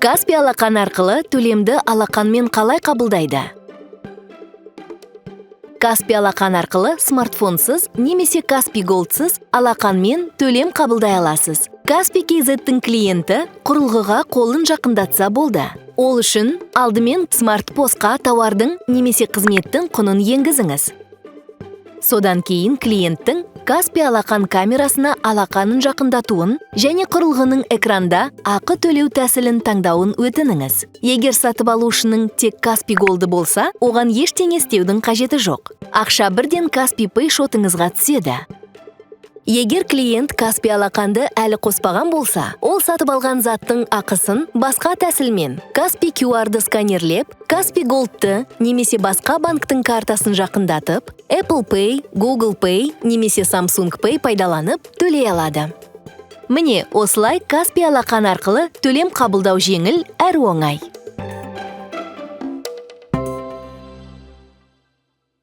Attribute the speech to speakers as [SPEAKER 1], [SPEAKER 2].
[SPEAKER 1] Каспи алақан арқылы төлемді алақанмен қалай қабылдайды? Каспи алақан арқылы смартфонсыз немесе Каспи Голдсыз алақанмен төлем қабылдай аласыз. Каспи KZ-тің клиенті құрылғыға қолын жақындатса болды. Ол үшін алдымен смартпосқа тауардың немесе қызметтің құнын енгізіңіз. Содан кейін клиенттің Каспи алақан камерасына алақанын жақындатуын және құрылғының экранда ақы төлеу тәсілін таңдауын өтініңіз. Егер сатып алушының тек Каспи Голды болса, оған ештеңе істеудің қажеті жоқ. Ақша бірден Каспи Пэй шотыңызға түседі. Егер клиент Каспи алақанды әлі қоспаған болса, ол сатып алған заттың ақысын басқа тәсілмен Каспи QR-ды сканерлеп, Каспи Голдты немесе басқа банктың картасын жақындатып, Apple Pay, Google Pay немесе Samsung Pay пайдаланып төлей алады. Міне, осылай Каспи алақан арқылы төлем қабылдау жеңіл әрі оңай.